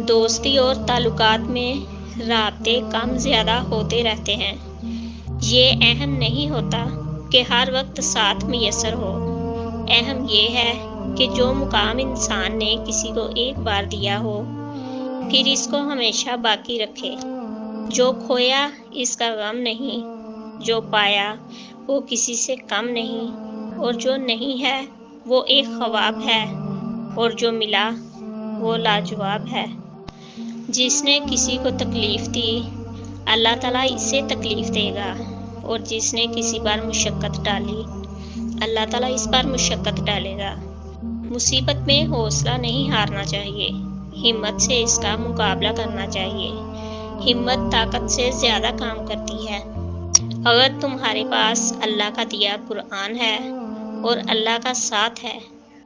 دوستی اور تعلقات میں رابطے کم زیادہ ہوتے رہتے ہیں۔ یہ اہم نہیں ہوتا کہ ہر وقت ساتھ میسر ہو، اہم یہ ہے کہ جو مقام انسان نے کسی کو ایک بار دیا ہو پھر اس کو ہمیشہ باقی رکھے۔ جو کھویا اس کا غم نہیں، جو پایا وہ کسی سے کم نہیں، اور جو نہیں ہے وہ ایک خواب ہے، اور جو ملا وہ لاجواب ہے۔ جس نے کسی کو تکلیف دی اللہ تعالیٰ اسے تکلیف دے گا، اور جس نے کسی پر مشقت ڈالی اللہ تعالیٰ اس پر مشقت ڈالے گا۔ مصیبت میں حوصلہ نہیں ہارنا چاہیے، ہمت سے اس کا مقابلہ کرنا چاہیے۔ ہمت طاقت سے زیادہ کام کرتی ہے۔ اگر تمہارے پاس اللہ کا دیا قرآن ہے اور اللہ کا ساتھ ہے،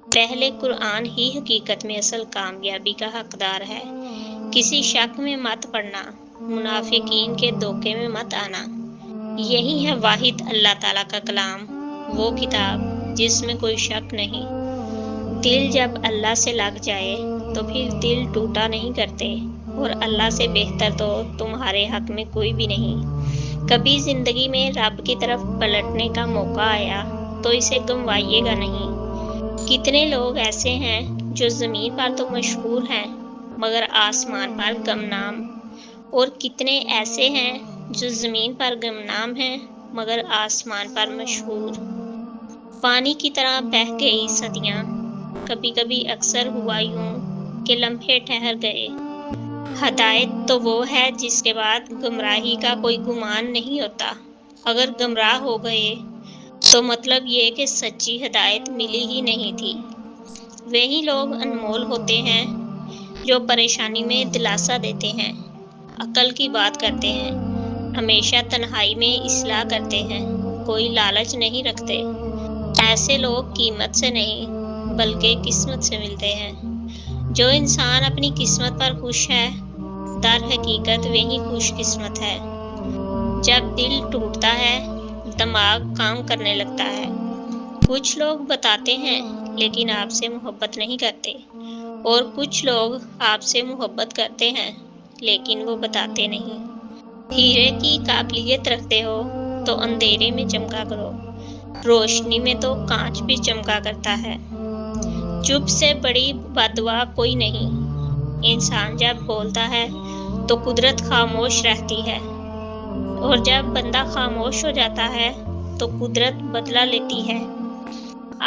پہلے قرآن ہی حقیقت میں اصل کامیابی کا حقدار ہے۔ کسی شک میں مت پڑنا، منافقین کے دھوکے میں مت آنا۔ یہی ہے واحد اللہ تعالیٰ کا کلام، وہ کتاب جس میں کوئی شک نہیں۔ دل جب اللہ سے لگ جائے تو پھر دل ٹوٹا نہیں کرتے، اور اللہ سے بہتر تو تمہارے حق میں کوئی بھی نہیں۔ کبھی زندگی میں رب کی طرف پلٹنے کا موقع آیا تو اسے گنوائیے گا نہیں۔ کتنے لوگ ایسے ہیں جو زمین پر تو مشہور ہیں مگر آسمان پر گمنام، اور کتنے ایسے ہیں جو زمین پر گمنام ہیں مگر آسمان پر مشہور۔ پانی کی طرح بہہ گئی صدیاں، کبھی کبھی اکثر ہوا یوں کہ لمحے ٹھہر گئے۔ ہدایت تو وہ ہے جس کے بعد گمراہی کا کوئی گمان نہیں ہوتا۔ اگر گمراہ ہو گئے تو مطلب یہ کہ سچی ہدایت ملی ہی نہیں تھی۔ وہی لوگ انمول ہوتے ہیں جو پریشانی میں دلاسا دیتے ہیں، عقل کی بات کرتے ہیں، ہمیشہ تنہائی میں اصلاح کرتے ہیں، کوئی لالچ نہیں رکھتے۔ ایسے لوگ قیمت سے نہیں بلکہ قسمت سے ملتے ہیں۔ جو انسان اپنی قسمت پر خوش ہے در حقیقت وہی خوش قسمت ہے۔ جب دل ٹوٹتا ہے دماغ کام کرنے لگتا ہے۔ کچھ لوگ بتاتے ہیں لیکن آپ سے محبت نہیں کرتے، اور کچھ لوگ آپ سے محبت کرتے ہیں لیکن وہ بتاتے نہیں۔ ہیرے کی قابلیت رکھتے ہو تو اندھیرے میں چمکا کرو، روشنی میں تو کانچ بھی چمکا کرتا ہے۔ چپ سے بڑی بددعا کوئی نہیں۔ انسان جب بولتا ہے تو قدرت خاموش رہتی ہے، اور جب بندہ خاموش ہو جاتا ہے تو قدرت بدلہ لیتی ہے۔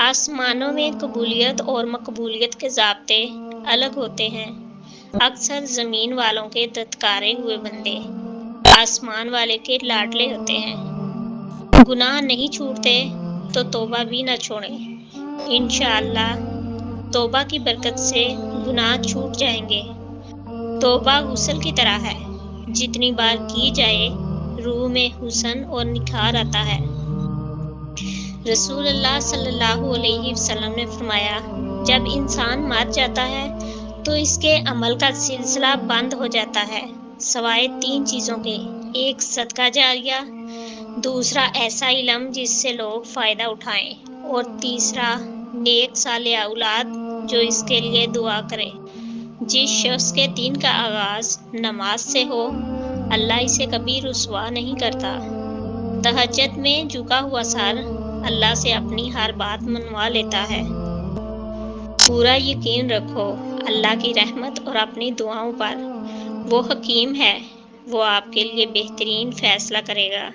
آسمانوں میں قبولیت اور مقبولیت کے ضابطے الگ ہوتے ہیں۔ اکثر زمین والوں کے دھتکارے ہوئے بندے آسمان والے کے لاڈلے ہوتے ہیں۔ گناہ نہیں چھوٹتے تو توبہ بھی نہ چھوڑیں۔ انشاءاللہ توبہ کی برکت سے گناہ چھوٹ جائیں گے۔ توبہ غسل کی طرح ہے، جتنی بار کی جائے روح میں حسن اور نکھار آتا ہے۔ رسول اللہ صلی اللہ علیہ وسلم نے فرمایا، جب انسان مر جاتا ہے تو اس کے عمل کا سلسلہ بند ہو جاتا ہے سوائے تین چیزوں کے: ایک صدقہ جاریہ، دوسرا ایسا علم جس سے لوگ فائدہ اٹھائیں، اور تیسرا نیک صالح اولاد جو اس کے لیے دعا کرے۔ جس شخص کے دن کا آغاز نماز سے ہو اللہ اسے کبھی رسوا نہیں کرتا۔ تہجد میں جھکا ہوا سر اللہ سے اپنی ہر بات منوا لیتا ہے۔ پورا یقین رکھو اللہ کی رحمت اور اپنی دعاؤں پر، وہ حکیم ہے، وہ آپ کے لیے بہترین فیصلہ کرے گا۔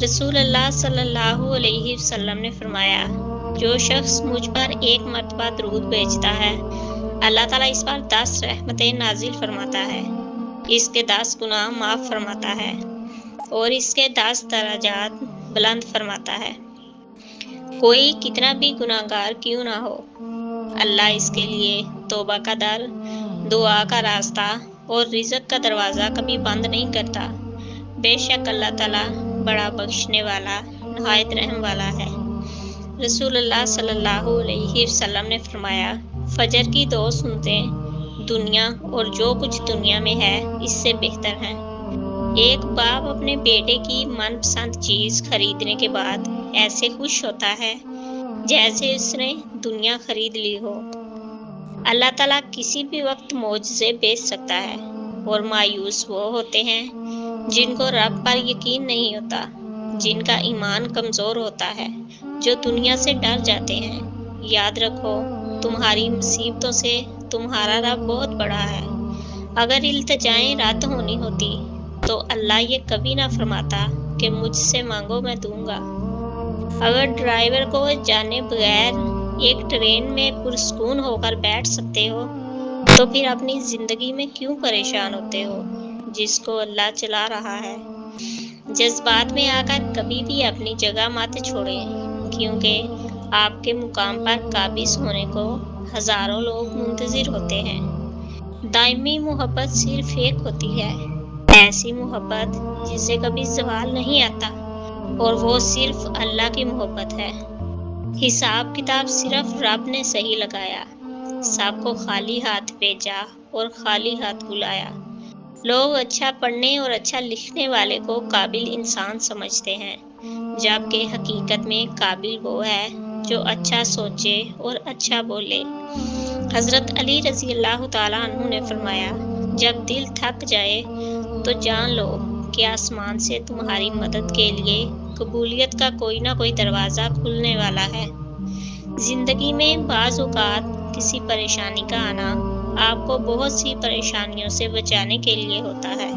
رسول اللہ صلی اللہ علیہ وسلم نے فرمایا، جو شخص مجھ پر ایک مرتبہ درود بھیجتا ہے اللہ تعالیٰ اس پر 10 رحمتیں نازل فرماتا ہے، اس کے 10 گناہ معاف فرماتا ہے، اور اس کے 10 درجات بلند فرماتا ہے۔ کوئی کتنا بھی گناہگار کیوں نہ ہو، اللہ اس کے لیے توبہ کا در، دعا کا راستہ اور رزق کا دروازہ کبھی بند نہیں کرتا۔ بے شک اللہ تعالیٰ بڑا بخشنے والا نہایت رحم والا ہے۔ رسول اللہ صلی اللہ علیہ وسلم نے فرمایا، فجر کی 2 سنتیں دنیا اور جو کچھ دنیا میں ہے اس سے بہتر ہیں۔ ایک باپ اپنے بیٹے کی من پسند چیز خریدنے کے بعد ایسے خوش ہوتا ہے جیسے اس نے دنیا خرید لی ہو۔ اللہ تعالیٰ کسی بھی وقت معجزے بھیج سکتا ہے، اور مایوس وہ ہوتے ہیں جن کو رب پر یقین نہیں ہوتا، جن کا ایمان کمزور ہوتا ہے، جو دنیا سے ڈر جاتے ہیں۔ یاد رکھو، تمہاری مصیبتوں سے تمہارا رب بہت بڑا ہے۔ اگر التجائیں رد ہونی ہوتی تو اللہ یہ کبھی نہ فرماتا کہ مجھ سے مانگو میں دوں گا۔ اگر ڈرائیور کو جانے بغیر ایک ٹرین میں پرسکون ہو کر بیٹھ سکتے ہو تو پھر اپنی زندگی میں کیوں پریشان ہوتے ہو جس کو اللہ چلا رہا ہے؟ جذبات میں آ کر کبھی بھی اپنی جگہ مت چھوڑیں، کیونکہ آپ کے مقام پر قابض ہونے کو ہزاروں لوگ منتظر ہوتے ہیں۔ دائمی محبت صرف ایک ہوتی ہے، ایسی محبت جسے کبھی زوال نہیں آتا، اور وہ صرف اللہ کی محبت ہے۔ حساب کتاب صرف رب نے صحیح لگایا، سب کو خالی ہاتھ بھیجا اور خالی ہاتھ بلایا۔ لوگ اچھا پڑھنے اور اچھا لکھنے والے کو قابل انسان سمجھتے ہیں، جبکہ حقیقت میں قابل وہ ہے جو اچھا سوچے اور اچھا بولے۔ حضرت علی رضی اللہ تعالیٰ عنہ نے فرمایا، جب دل تھک جائے تو جان لو کہ آسمان سے تمہاری مدد کے لیے قبولیت کا کوئی نہ کوئی دروازہ کھلنے والا ہے۔ زندگی میں بعض اوقات کسی پریشانی کا آنا آپ کو بہت سی پریشانیوں سے بچانے کے لیے ہوتا ہے۔